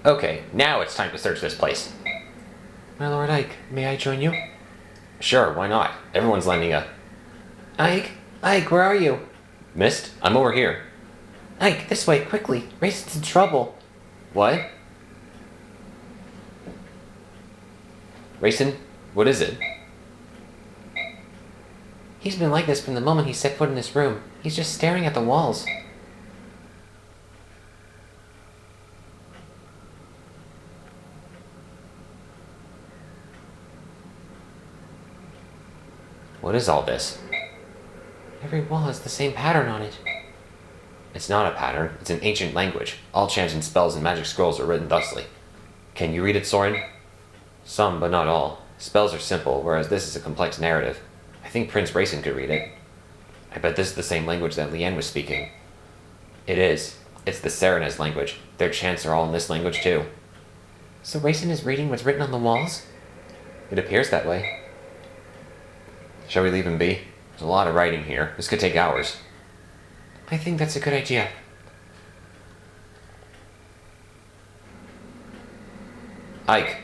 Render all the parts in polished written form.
Okay, now it's time to search this place. My Lord Ike, may I join you? Sure, why not? Everyone's lending a... Ike? Ike, where are you? Mist? I'm over here. Ike, this way, quickly. Reyson's in trouble. What? Reyson? What is it? He's been like this from the moment he set foot in this room. He's just staring at the walls. What is all this? Every wall has the same pattern on it. It's not a pattern, it's an ancient language. All chants and spells and magic scrolls are written thusly. Can you read it, Soren? Some, but not all. Spells are simple, whereas this is a complex narrative. I think Prince Reyson could read it. I bet this is the same language that Leanne was speaking. It is. It's the Serenez language. Their chants are all in this language too. So Reyson is reading what's written on the walls? It appears that way. Shall we leave him be? There's a lot of writing here. This could take hours. I think that's a good idea. Ike,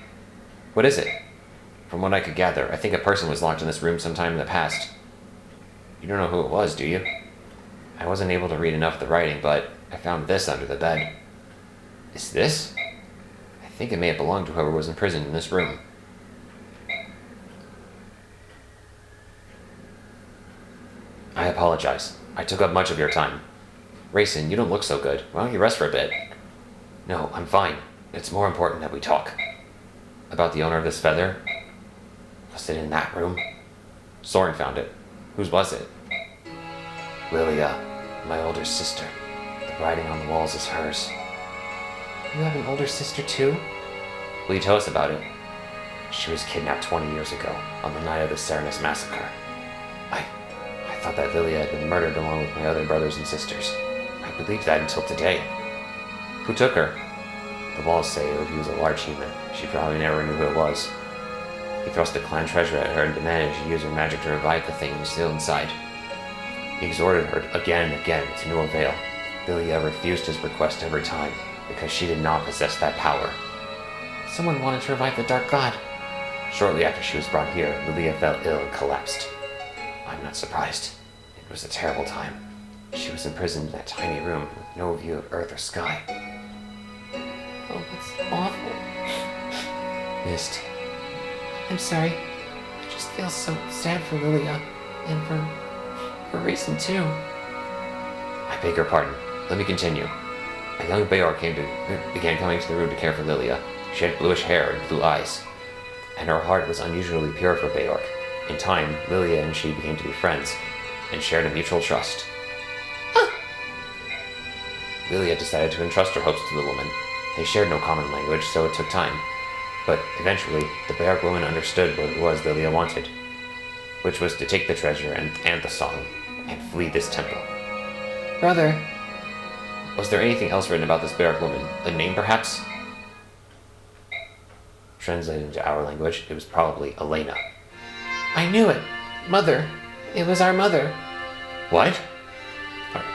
what is it? From what I could gather, I think a person was locked in this room sometime in the past. You don't know who it was, do you? I wasn't able to read enough of the writing, but I found this under the bed. Is this? I think it may have belonged to whoever was imprisoned in this room. I apologize. I took up much of your time. Reyson, you don't look so good. Why don't you rest for a bit? No, I'm fine. It's more important that we talk. About the owner of this feather? Was it in that room? Soren found it. Whose was it? Lilia, my older sister. The writing on the walls is hers. You have an older sister too? Will you tell us about it? She was kidnapped 20 years ago, on the night of the Serenus massacre. I thought that Lilia had been murdered along with my other brothers and sisters. I believed that until today. Who took her? The walls say he was a large human. She probably never knew who it was. He thrust the clan treasure at her and demanded she use her magic to revive the thing still inside. He exhorted her again and again to no avail. Lilia refused his request every time, because she did not possess that power. Someone wanted to revive the Dark God. Shortly after she was brought here, Lilia fell ill and collapsed. I'm not surprised. It was a terrible time. She was imprisoned in that tiny room with no view of earth or sky. Oh, that's awful. Mist. I'm sorry. I just feel so sad for Lilia. And for Reyson too. I beg your pardon. Let me continue. A young Bayor began coming to the room to care for Lilia. She had bluish hair and blue eyes, and her heart was unusually pure for Bayork. In time, Lilia and she became to be friends, and shared a mutual trust. Lilia decided to entrust her hopes to the woman. They shared no common language, so it took time. But eventually, the Bayork woman understood what it was Lilia wanted, which was to take the treasure and the song, and flee this temple. Brother. Was there anything else written about this Bayork woman? A name, perhaps? Translated into our language, it was probably Elena. I knew it. Mother. It was our mother. What?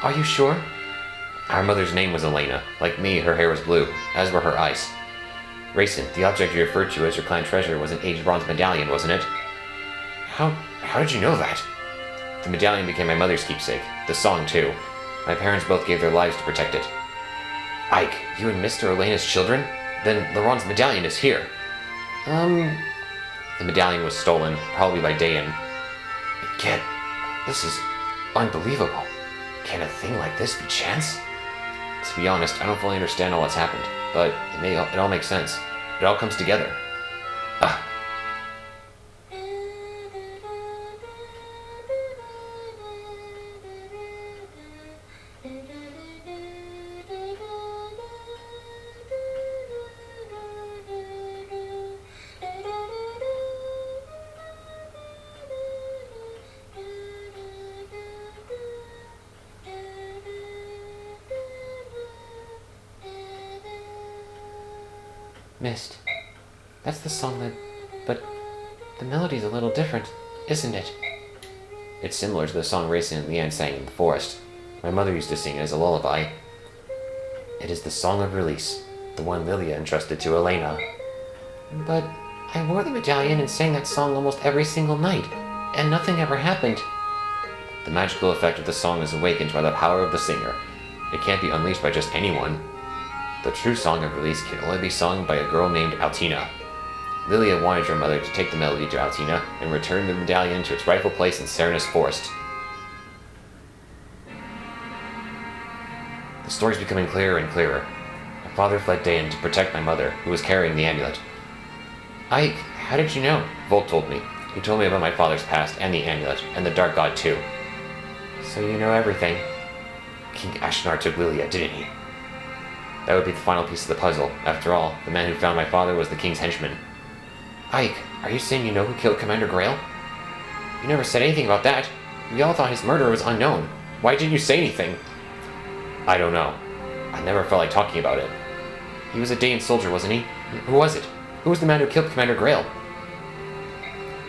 Are you sure? Our mother's name was Elena. Like me, her hair was blue, as were her eyes. Reyson, the object you referred to as your clan treasure was an aged bronze medallion, wasn't it? How did you know that? The medallion became my mother's keepsake. The song, too. My parents both gave their lives to protect it. Ike, you and Mr. Elena's children? Then Laurent's medallion is here. The medallion was stolen, probably by Dayan. It can't... This is unbelievable. Can a thing like this be chance? To be honest, I don't fully understand all that's happened, but it all makes sense. It all comes together. Mist. That's the song that... But the melody's a little different, isn't it? It's similar to the song Reyson and Leanne sang in the forest. My mother used to sing it as a lullaby. It is the song of release. The one Lilia entrusted to Elena. But I wore the medallion and sang that song almost every single night, and nothing ever happened. The magical effect of the song is awakened by the power of the singer. It can't be unleashed by just anyone. The true song of release can only be sung by a girl named Altina. Lilia wanted your mother to take the melody to Altina and return the medallion to its rightful place in Serenus Forest. The story's becoming clearer and clearer. My father fled Dayan to protect my mother, who was carrying the amulet. Ike, how did you know? Volt told me. He told me about my father's past and the amulet, and the Dark God too. So you know everything. King Ashnar took Lilia, didn't he? That would be the final piece of the puzzle. After all, the man who found my father was the king's henchman. Ike, are you saying you know who killed Commander Grail? You never said anything about that. We all thought his murderer was unknown. Why didn't you say anything? I don't know. I never felt like talking about it. He was a Dayan soldier, wasn't he? Who was it? Who was the man who killed Commander Grail?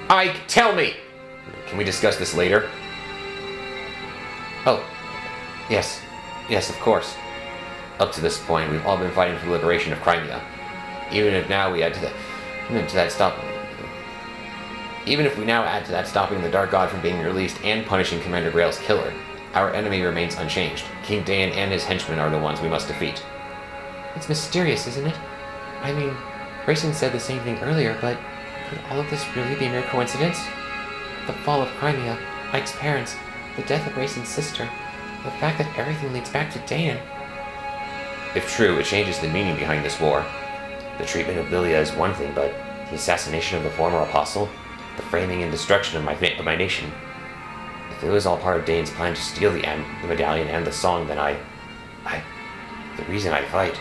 Ike, tell me! Can we discuss this later? Oh, yes. Yes, of course. Up to this point, we've all been fighting for the liberation of Crimea. Even if now we add Even if we now add to that stopping the Dark God from being released and punishing Commander Grail's killer, our enemy remains unchanged. King Dayan and his henchmen are the ones we must defeat. It's mysterious, isn't it? I mean, Reyson said the same thing earlier, but could all of this really be a mere coincidence? The fall of Crimea, Ike's parents, the death of Reyson's sister, the fact that everything leads back to Dayan. If true, it changes the meaning behind this war. The treatment of Lilia is one thing, but the assassination of the former apostle, the framing and destruction of my nation. If it was all part of Dayan's plan to steal the medallion and the song, then the reason I fight.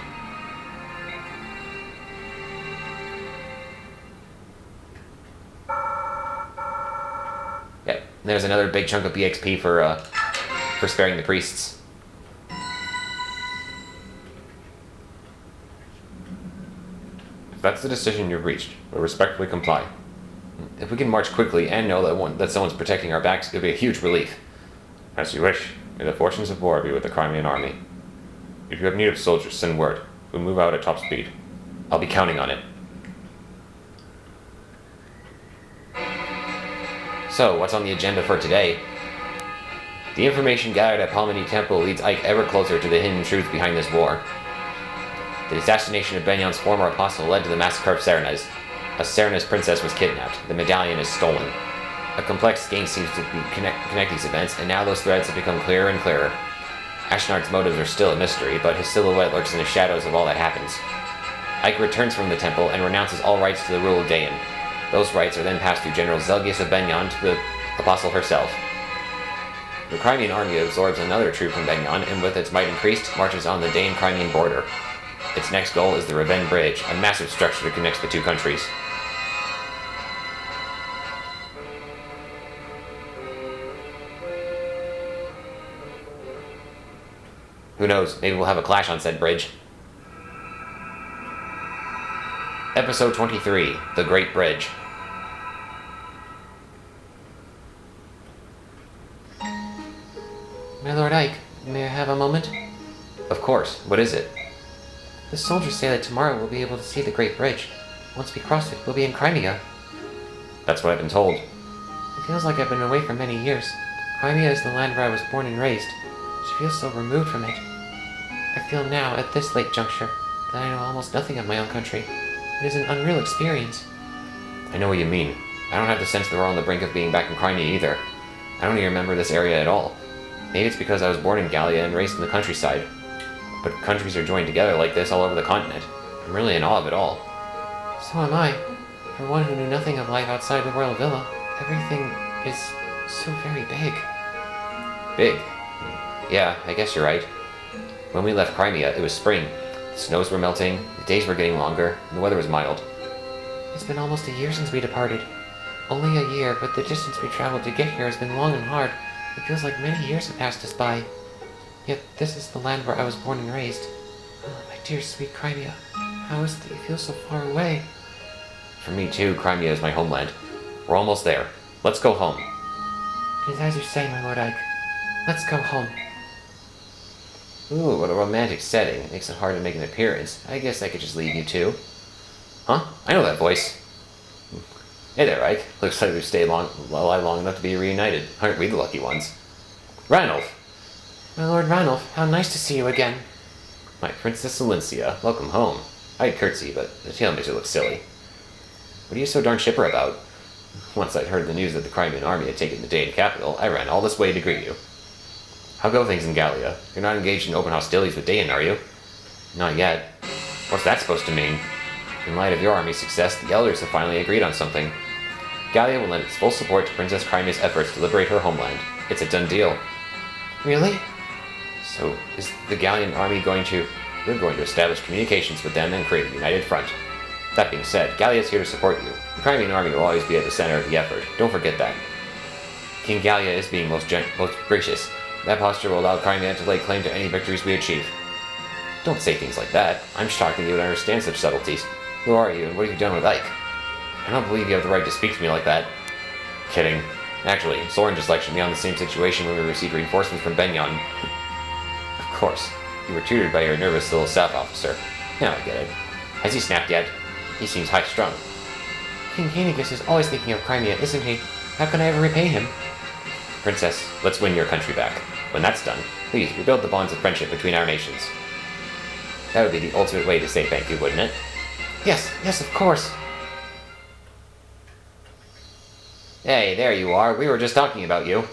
Yep, there's another big chunk of BXP for sparing the priests. If that's the decision you've reached, we'll respectfully comply. If we can march quickly and know that someone's protecting our backs, it'll be a huge relief. As you wish. May the fortunes of war be with the Crimean army. If you have need of soldiers, send word. We'll move out at top speed. I'll be counting on it. So, what's on the agenda for today? The information gathered at Palmini Temple leads Ike ever closer to the hidden truths behind this war. The assassination of Benion's former apostle led to the massacre of Serenez. A Serenez princess was kidnapped. The medallion is stolen. A complex game seems to connect these events, and now those threads have become clearer and clearer. Ashnard's motives are still a mystery, but his silhouette lurks in the shadows of all that happens. Ike returns from the temple and renounces all rights to the rule of Dayan. Those rights are then passed through General Zelgius of Benyon to the apostle herself. The Crimean army absorbs another troop from Benyon, and with its might increased, marches on the Dayan-Crimean border. Its next goal is the Riven Bridge, a massive structure that connects the two countries. Who knows, maybe we'll have a clash on said bridge. Episode 23, The Great Bridge. My Lord Ike, may I have a moment? Of course, what is it? The soldiers say that tomorrow we'll be able to see the Great Bridge. Once we cross it, we'll be in Crimea. That's what I've been told. It feels like I've been away for many years. Crimea is the land where I was born and raised. She feels so removed from it. I feel now, at this late juncture, that I know almost nothing of my own country. It is an unreal experience. I know what you mean. I don't have the sense that we're on the brink of being back in Crimea either. I don't even remember this area at all. Maybe it's because I was born in Gallia and raised in the countryside. But countries are joined together like this all over the continent. I'm really in awe of it all. So am I. For one who knew nothing of life outside the royal villa, everything is so very big. Big? Yeah, I guess you're right. When we left Crimea, it was spring. The snows were melting, the days were getting longer, and the weather was mild. It's been almost a year since we departed. Only a year, but the distance we traveled to get here has been long and hard. It feels like many years have passed us by. Yet this is the land where I was born and raised. Oh, my dear sweet Crimea. How is it that you feel so far away? For me too, Crimea is my homeland. We're almost there. Let's go home. It is as you say, my Lord Ike. Let's go home. Ooh, what a romantic setting. It makes it hard to make an appearance. I guess I could just leave you two. Huh? I know that voice. Hey there, Ike. Looks like we've stayed alive long enough to be reunited. Aren't we the lucky ones? Ranulf! My Lord Ranulf, how nice to see you again. My Princess Alencia, welcome home. I'd curtsy, but the tail makes it look silly. What are you so darn chipper about? Once I'd heard the news that the Crimean army had taken the Daean capital, I ran all this way to greet you. How go things in Gallia? You're not engaged in open hostilities with Daean, are you? Not yet. What's that supposed to mean? In light of your army's success, the elders have finally agreed on something. Gallia will lend its full support to Princess Crimea's efforts to liberate her homeland. It's a done deal. Really? So, is the Gallian army We're going to establish communications with them and create a united front. That being said, Gallia is here to support you. The Crimean army will always be at the center of the effort. Don't forget that. King Gallia is being most gracious. That posture will allow Crimea to lay claim to any victories we achieve. Don't say things like that. I'm shocked that you would understand such subtleties. Who are you, and what have you done with Ike? I don't believe you have the right to speak to me like that. Kidding. Actually, Soren just lectured me on the same situation when we received reinforcements from Benyon. Of course. You were tutored by your nervous little staff officer. Now I get it. Has he snapped yet? He seems high-strung. King Canicus is always thinking of Crimea, isn't he? How can I ever repay him? Princess, let's win your country back. When that's done, please rebuild the bonds of friendship between our nations. That would be the ultimate way to say thank you, wouldn't it? Yes, of course. Hey, there you are. We were just talking about you.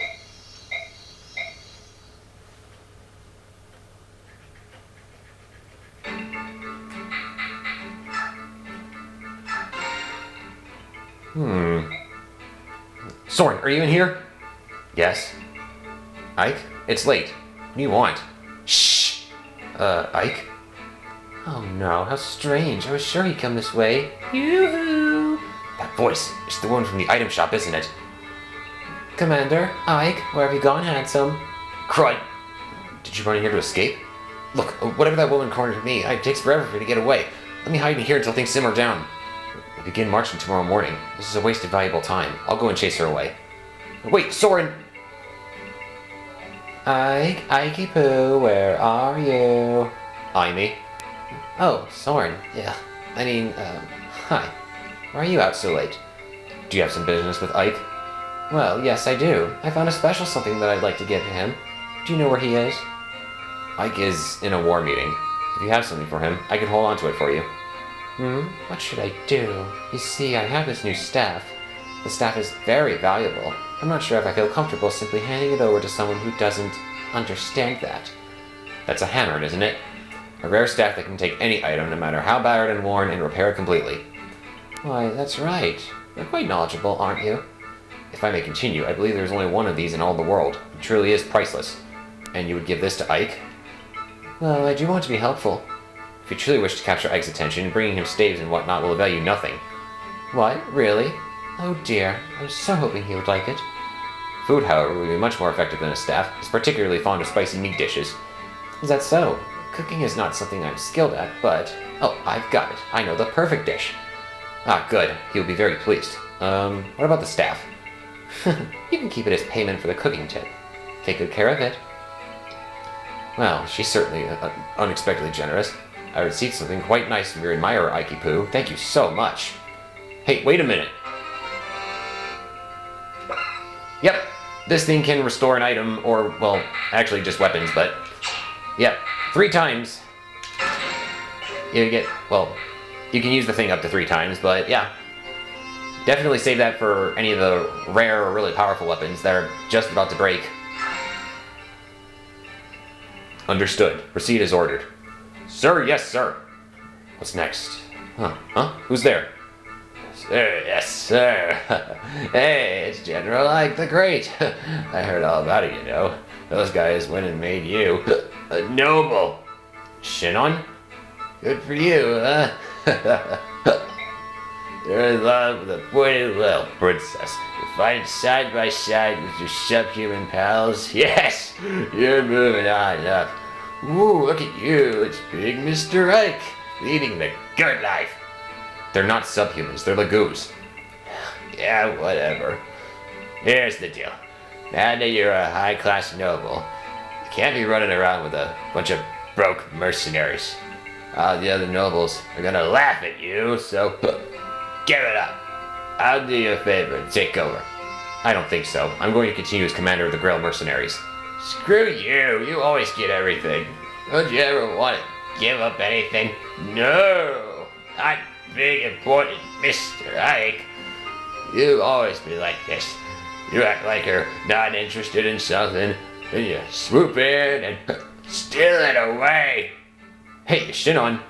Soren, are you in here? Yes. Ike? It's late. What do you want? Shh! Ike? Oh no, how strange. I was sure he'd come this way. Yoo-hoo! That voice. It's the one from the item shop, isn't it? Commander, Ike, where have you gone, handsome? Crud! Did you run in here to escape? Look, whatever that woman cornered me, it takes forever for me to get away. Let me hide in here until things simmer down. We begin marching tomorrow morning. This is a waste of valuable time. I'll go and chase her away. Wait, Soren! Ike, Ikey Poo, where are you? I me. Oh, Soren, yeah. Hi. Why are you out so late? Do you have some business with Ike? Well, yes, I do. I found a special something that I'd like to give to him. Do you know where he is? Ike is in a war meeting. If you have something for him, I can hold on to it for you. What should I do? You see, I have this new staff. The staff is very valuable. I'm not sure if I feel comfortable simply handing it over to someone who doesn't understand that. That's a hammer, isn't it? A rare staff that can take any item, no matter how battered and worn, and repair it completely. Why, that's right. You're quite knowledgeable, aren't you? If I may continue, I believe there's only one of these in all the world. It truly is priceless. And you would give this to Ike? Well, I do want to be helpful. If you truly wish to capture Ike's attention, bringing him staves and whatnot will avail you nothing. What? Really? Oh dear, I was so hoping he would like it. Food, however, would be much more effective than a staff. He's particularly fond of spicy meat dishes. Is that so? Cooking is not something I'm skilled at, but... Oh, I've got it. I know the perfect dish. Ah, good. He'll be very pleased. What about the staff? You can keep it as payment for the cooking tip. Take good care of it. Well, she's certainly unexpectedly generous. I received something quite nice from your admirer, Ikey Poo. Thank you so much. Hey, wait a minute. Yep, this thing can restore an item, or, well, actually just weapons, but... Yep, 3 times. You get, well, you can use the thing up to 3 times, but yeah. Definitely save that for any of the rare or really powerful weapons that are just about to break. Understood. Proceed as ordered. Sir, yes, sir. What's next? Huh? Who's there? Sir, yes, sir. Hey, it's General Ike the Great. I heard all about it, you know. Those guys went and made you a noble. Shinon? Good for you, huh? You're in love with a pretty little princess. You're fighting side by side with your subhuman pals. Yes! You're moving on up. Ooh, look at you. It's big Mr. Ike, leading the good life. They're not subhumans, they're Lagoos. Yeah, whatever. Here's the deal. Now that you're a high-class noble, can't be running around with a bunch of broke mercenaries. All the other nobles are gonna laugh at you, so give it up. I'll do you a favor and take over. I don't think so. I'm going to continue as commander of the Grail mercenaries. Screw you. You always get everything. Don't you ever want to give up anything? No. Not big important Mr. Ike. You always be like this. You act like you're not interested in something, and you swoop in and steal it away. Hey, Shinon.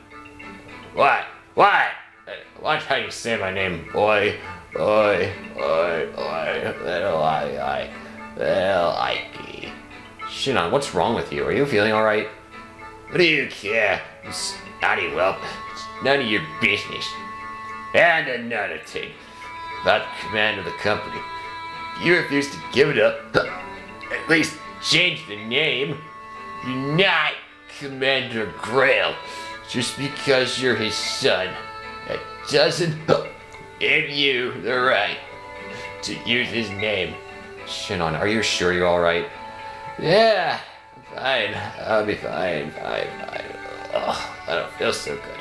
What? What? Watch how you say my name, boy. Boy, little Ikey. Shinon, what's wrong with you? Are you feeling alright? What do you care, you snotty whelp? It's none of your business. And another thing, about the command of the company. If you refuse to give it up, at least change the name. You're not Commander Grail just because you're his son. That doesn't give you the right to use his name. Shinon, are you sure you're alright? Yeah, I'm fine. I'll be fine. Ugh, I don't feel so good.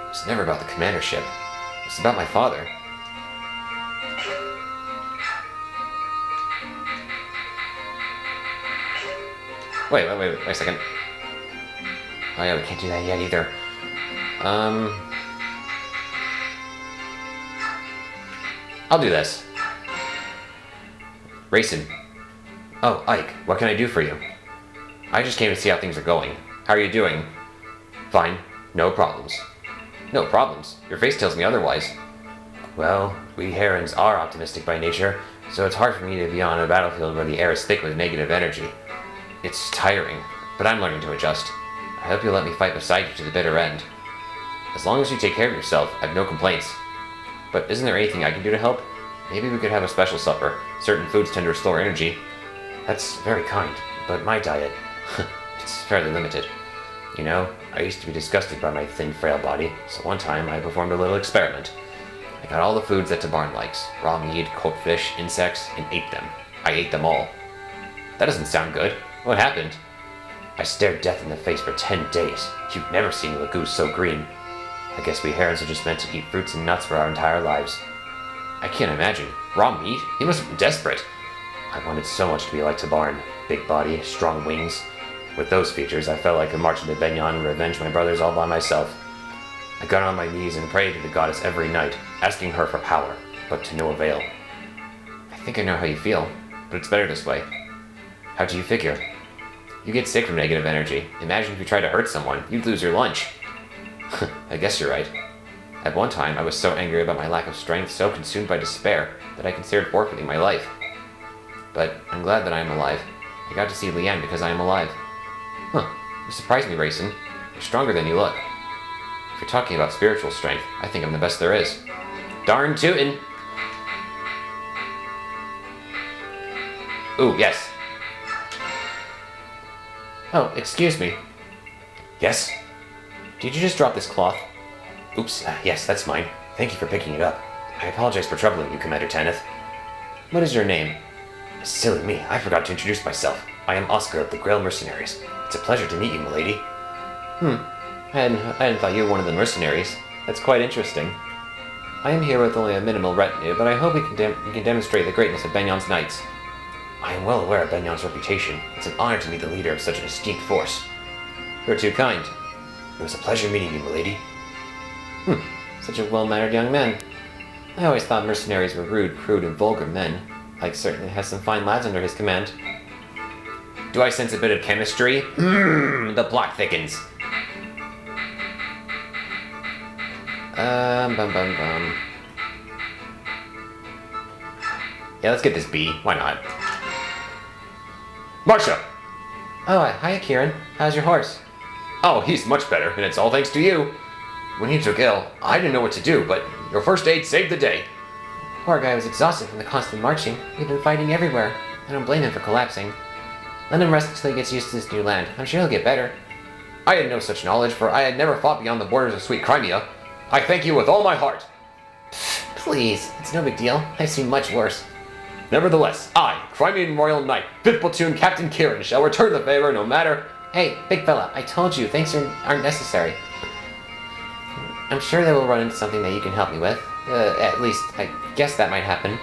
It's never about the commandership. It's about my father. Wait a second. Oh yeah, we can't do that yet either. I'll do this. Reyson. Oh, Ike, what can I do for you? I just came to see how things are going. How are you doing? Fine. No problems. No problems? Your face tells me otherwise. Well, we Herons are optimistic by nature, so it's hard for me to be on a battlefield where the air is thick with negative energy. It's tiring, but I'm learning to adjust. I hope you'll let me fight beside you to the bitter end. As long as you take care of yourself, I have no complaints. But isn't there anything I can do to help? Maybe we could have a special supper. Certain foods tend to restore energy. That's very kind, but my diet, it's fairly limited. You know, I used to be disgusted by my thin, frail body, so one time I performed a little experiment. I got all the foods that Tabarn likes, raw meat, cooked fish, insects, and ate them. I ate them all. That doesn't sound good. What happened? I stared death in the face for 10 days. You've never seen a goose so green. I guess we Herons are just meant to eat fruits and nuts for our entire lives. I can't imagine. Raw meat? He must have been desperate. I wanted so much to be like Tabarn. Big body, strong wings. With those features, I felt like I could march into Benyon and revenge my brothers all by myself. I got on my knees and prayed to the goddess every night, asking her for power, but to no avail. I think I know how you feel, but it's better this way. How do you figure? You get sick from negative energy. Imagine if you tried to hurt someone, you'd lose your lunch. I guess you're right. At one time, I was so angry about my lack of strength, so consumed by despair, that I considered forfeiting my life. But I'm glad that I am alive. I got to see Leanne because I am alive. Huh, you surprised me, Reyson. You're stronger than you look. If you're talking about spiritual strength, I think I'm the best there is. Darn tootin'! Ooh, yes. Oh, excuse me. Yes? Did you just drop this cloth? Oops, yes, that's mine. Thank you for picking it up. I apologize for troubling you, Commander Tanith. What is your name? Silly me, I forgot to introduce myself. I am Oscar of the Grail Mercenaries. It's a pleasure to meet you, milady. I hadn't thought you were one of the mercenaries. That's quite interesting. I am here with only a minimal retinue, but I hope we can demonstrate the greatness of Benyon's knights. I am well aware of Benyon's reputation. It's an honor to meet the leader of such an esteemed force. You're too kind. It was a pleasure meeting you, milady. Such a well-mannered young man. I always thought mercenaries were rude, crude, and vulgar men. Ike certainly has some fine lads under his command. Do I sense a bit of chemistry? The plot thickens. Yeah, let's get this B. Why not? Marsha! Oh, hi, Kieran. How's your horse? Oh, he's much better, and it's all thanks to you. When he took ill, I didn't know what to do, but your first aid saved the day. Poor guy was exhausted from the constant marching. He'd been fighting everywhere. I don't blame him for collapsing. Let him rest until he gets used to this new land. I'm sure he'll get better. I had no such knowledge, for I had never fought beyond the borders of sweet Crimea. I thank you with all my heart. Please, it's no big deal. I've seen much worse. Nevertheless, I, Crimean Royal Knight, 5th Platoon Captain Kieran, shall return the favor no matter... Hey, big fella, I told you, thanks aren't necessary. I'm sure that we'll run into something that you can help me with. At least, I guess that might happen.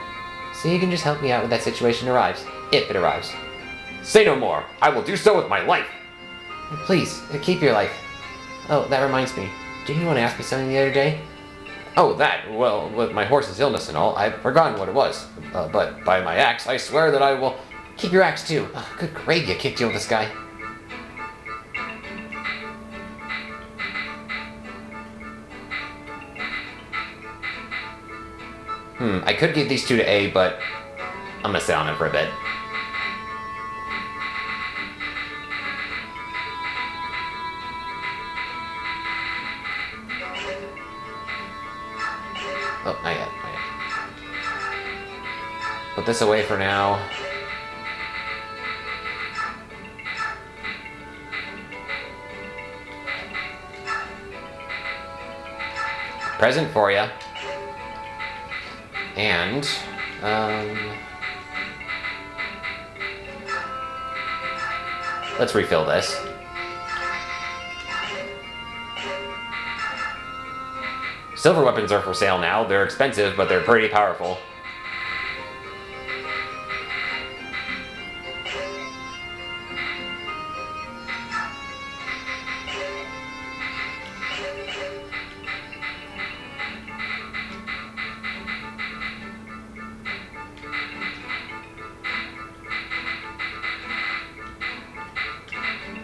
So you can just help me out when that situation arrives. If it arrives. Say no more. I will do so with my life. Please, keep your life. Oh, that reminds me. Didn't you want to ask me something the other day? Oh, that. Well, with my horse's illness and all, I've forgotten what it was. But by my axe, I swear that I will... Keep your axe, too. Oh, good grade you kicked you with this guy. I could give these two to A, but I'm gonna sit on it for a bit. Oh, not yet. Put this away for now. Present for you. And, let's refill this. Silver weapons are for sale now. They're expensive, but they're pretty powerful.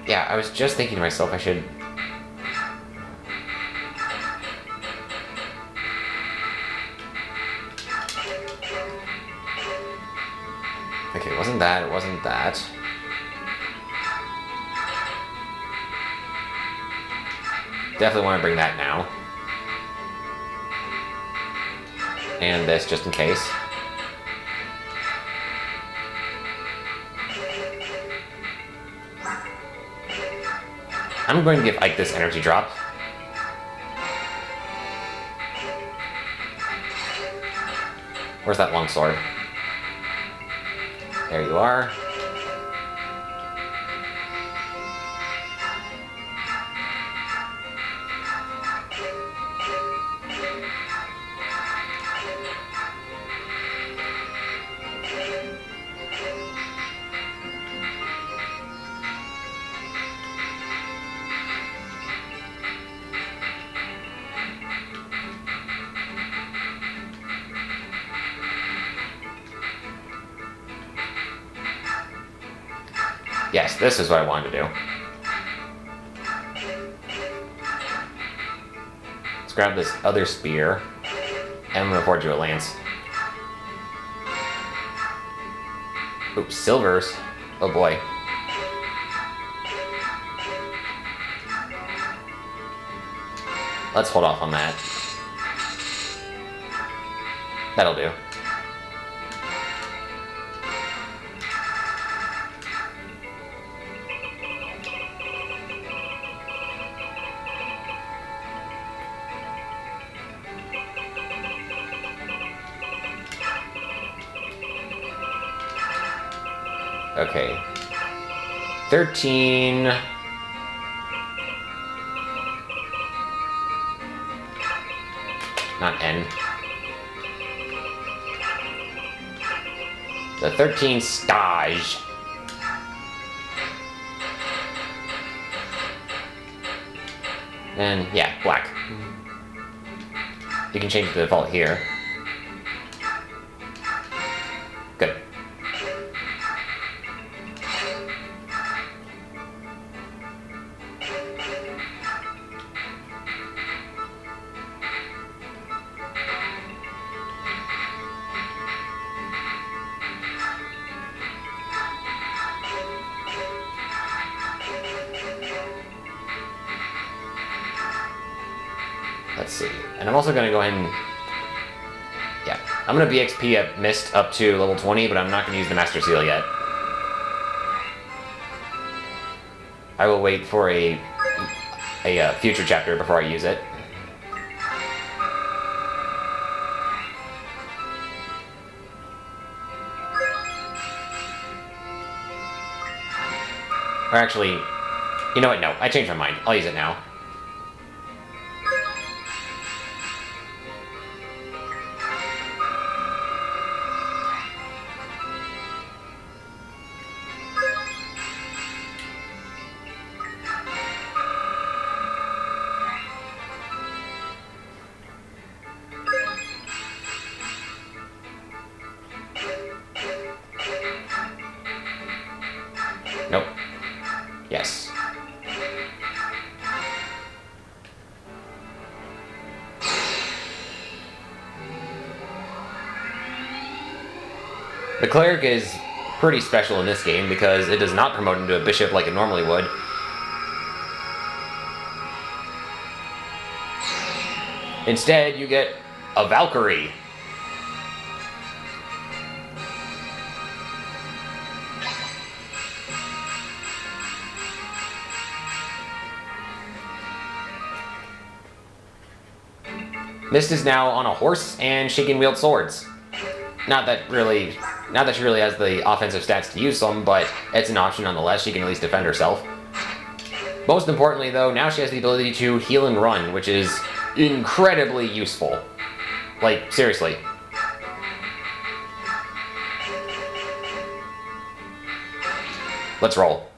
yeah, I was just thinking to myself I should... Okay, it wasn't that, it wasn't that. Definitely want to bring that now. And this, just in case. I'm going to give Ike this energy drop. Where's that longsword? There you are. Yes, this is what I wanted to do. Let's grab this other spear, and I'm gonna forge you a lance. Oops, silvers. Oh boy. Let's hold off on that. That'll do. Okay. 13. Not N. The 13 stage. And yeah, black. You can change the default here. Good. Let's see. And I'm also going to go ahead and... Yeah. I'm going to BXP at Mist up to level 20, but I'm not going to use the Master Seal yet. I will wait for a future chapter before I use it. Or actually, you know what? No, I changed my mind. I'll use it now. Nope. Yes. The cleric is pretty special in this game because it does not promote him to a bishop like it normally would. Instead, you get a Valkyrie. Mist is now on a horse and she can wield swords. Not that she really has the offensive stats to use them, but it's an option nonetheless. She can at least defend herself. Most importantly, though, now she has the ability to heal and run, which is incredibly useful. Like, seriously. Let's roll.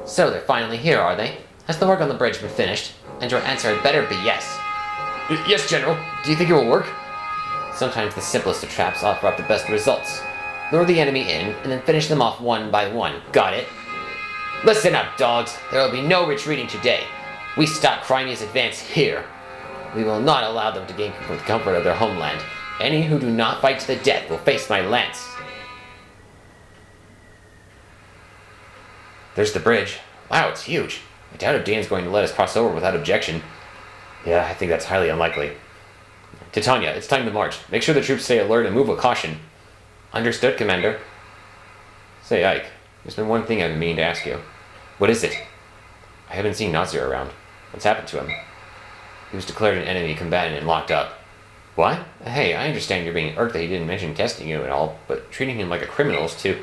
So they're finally here, are they? Has the work on the bridge been finished? And your answer had better be yes. Yes, General. Do you think it will work? Sometimes the simplest of traps offer up the best results. Lure the enemy in, and then finish them off one by one. Got it? Listen up, dogs. There will be no retreating today. We stop Crimea's advance here. We will not allow them to gain the comfort of their homeland. Any who do not fight to the death will face my lance. There's the bridge. Wow, it's huge. I doubt if Dane's going to let us cross over without objection. Yeah, I think that's highly unlikely. Titania, it's time to march. Make sure the troops stay alert and move with caution. Understood, Commander. Say, Ike, there's been one thing I've been meaning to ask you. What is it? I haven't seen Nazir around. What's happened to him? He was declared an enemy combatant and locked up. What? Hey, I understand you're being irked that he didn't mention testing you and all, but treating him like a criminal is too...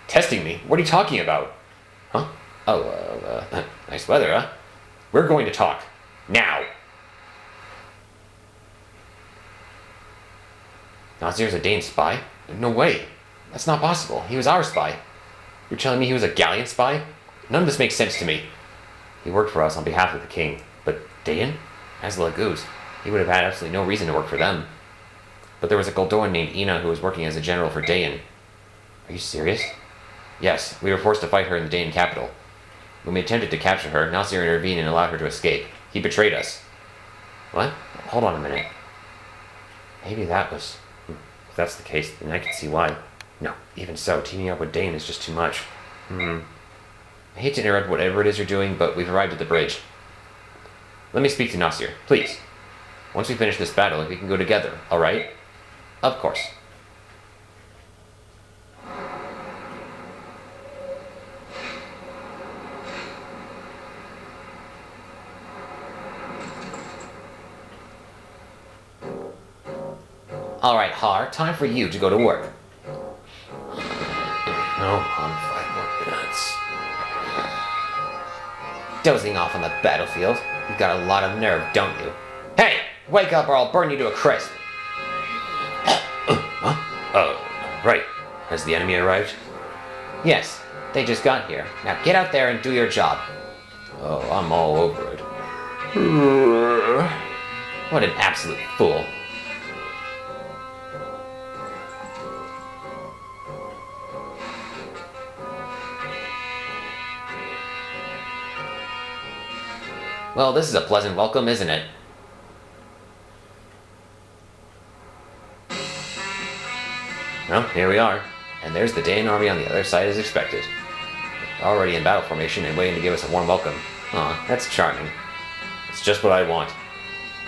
Testing me? What are you talking about? Huh? Oh, nice weather, huh? We're going to talk. Now. Nazir's a Dane spy? No way. That's not possible. He was our spy. You're telling me he was a Galleon spy? None of this makes sense to me. He worked for us on behalf of the king. But Dayan? As Lagoose, he would have had absolutely no reason to work for them. But there was a Goldoan named Ina who was working as a general for Dayan. Are you serious? Yes, we were forced to fight her in the Dayan capital. When we attempted to capture her, Nazir intervened and allowed her to escape. He betrayed us. What? Hold on a minute. Maybe that was... If that's the case, then I can see why. No, even so, teaming up with Dayan is just too much. I hate to interrupt whatever it is you're doing, but we've arrived at the bridge. Let me speak to Nazir, please. Once we finish this battle, we can go together, alright? Of course. Alright, Har, time for you to go to work. No, I'm 5 more minutes. Dozing off on the battlefield. You've got a lot of nerve, don't you? Hey! Wake up or I'll burn you to a crisp! Oh, right. Has the enemy arrived? Yes, they just got here. Now get out there and do your job. Oh, I'm all over it. What an absolute fool. Well, this is a pleasant welcome, isn't it? Well, here we are. And there's the Dayan army on the other side as expected. Already in battle formation and waiting to give us a warm welcome. Aw, that's charming. It's just what I want.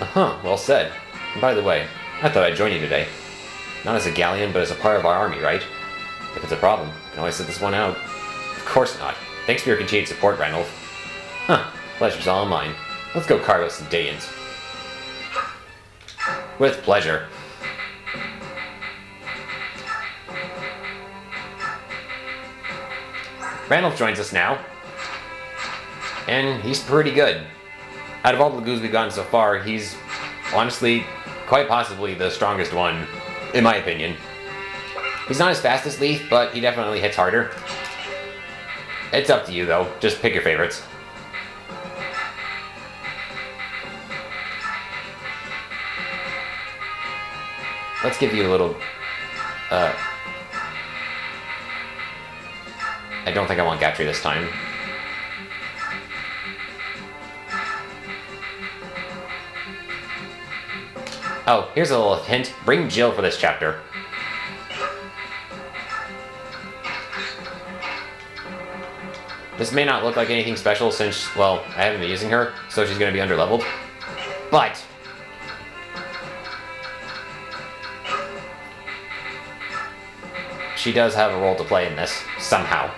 Uh-huh, well said. And by the way, I thought I'd join you today. Not as a galleon, but as a part of our army, right? If it's a problem, I can always sit this one out. Of course not. Thanks for your continued support, Ranulf. Huh, pleasure's all mine. Let's go carve out some Dayans. With pleasure. Ranulf joins us now. And he's pretty good. Out of all the goos we've gotten so far, he's honestly quite possibly the strongest one, in my opinion. He's not as fast as Leaf, but he definitely hits harder. It's up to you, though. Just pick your favorites. Let's give you a little... I don't think I want Gatry this time. Oh, here's a little hint. Bring Jill for this chapter. This may not look like anything special since, well, I haven't been using her, so she's going to be underleveled. But... she does have a role to play in this, somehow.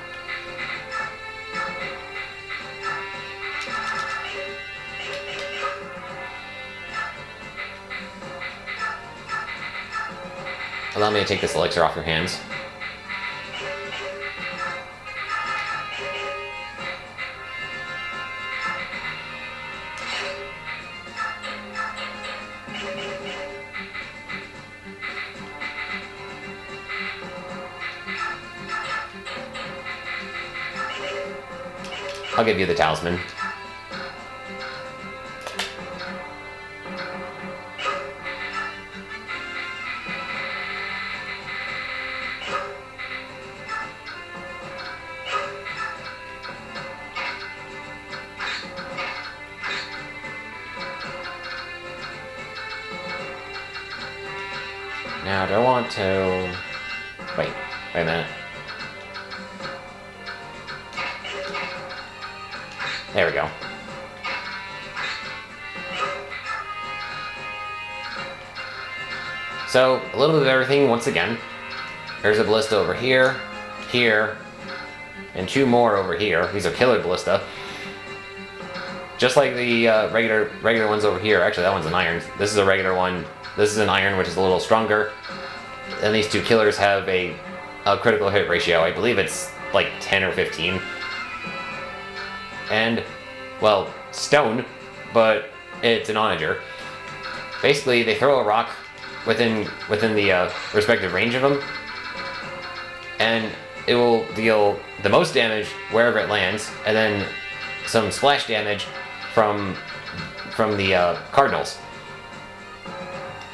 Allow me to take this elixir off your hands. I'll give you the talisman. Now, do I want to... Wait a minute. There we go. So, a little bit of everything once again. There's a ballista over here, here, and two more over here. These are killer ballista. Just like the regular ones over here. Actually, that one's an iron. This is a regular one. This is an iron, which is a little stronger. And these two killers have a critical hit ratio. I believe it's like 10 or 15. And, well, stone, but it's an onager. Basically, they throw a rock within the respective range of them, and it will deal the most damage wherever it lands, and then some splash damage from the cardinals.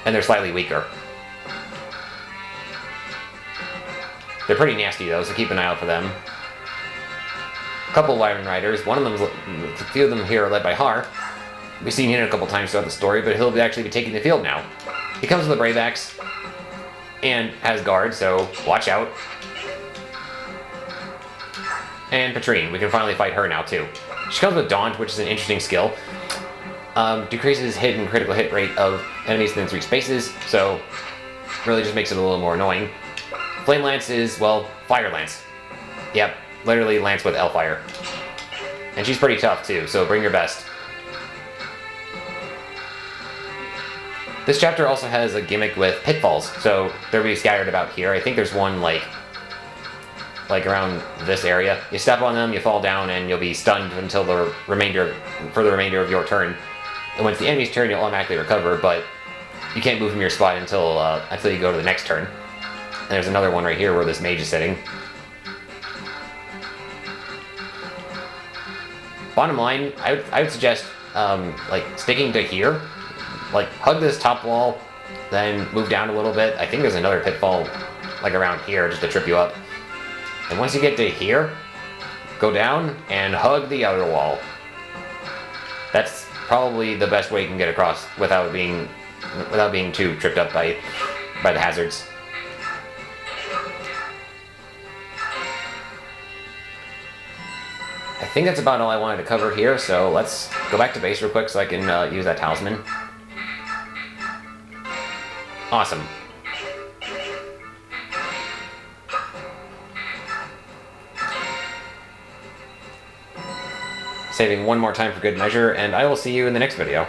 And they're slightly weaker. They're pretty nasty though, so keep an eye out for them. A couple of Wyvern Riders. One of them, a few of them here are led by Har. We've seen him a couple times throughout the story, but he'll actually be taking the field now. He comes with a Brave Axe and has guard, so watch out. And Patrine, we can finally fight her now too. She comes with Daunt, which is an interesting skill. Decreases hit and critical hit rate of enemies within 3 spaces, so really just makes it a little more annoying. Flame Lance is, well, Fire Lance. Yep, literally Lance with Hellfire. And she's pretty tough too, so bring your best. This chapter also has a gimmick with pitfalls, so they'll be scattered about here. I think there's one like around this area. You step on them, you fall down, and you'll be stunned until the remainder of your turn. And when it's the enemy's turn, you'll automatically recover, but you can't move from your spot until you go to the next turn. And there's another one right here where this mage is sitting. Bottom line, I would suggest sticking to here. Like, hug this top wall, then move down a little bit. I think there's another pitfall like around here just to trip you up. And once you get to here, go down and hug the other wall. That's probably the best way you can get across without being too tripped up by the hazards. I think that's about all I wanted to cover here, so let's go back to base real quick so I can use that talisman. Awesome. Saving one more time for good measure, and I will see you in the next video.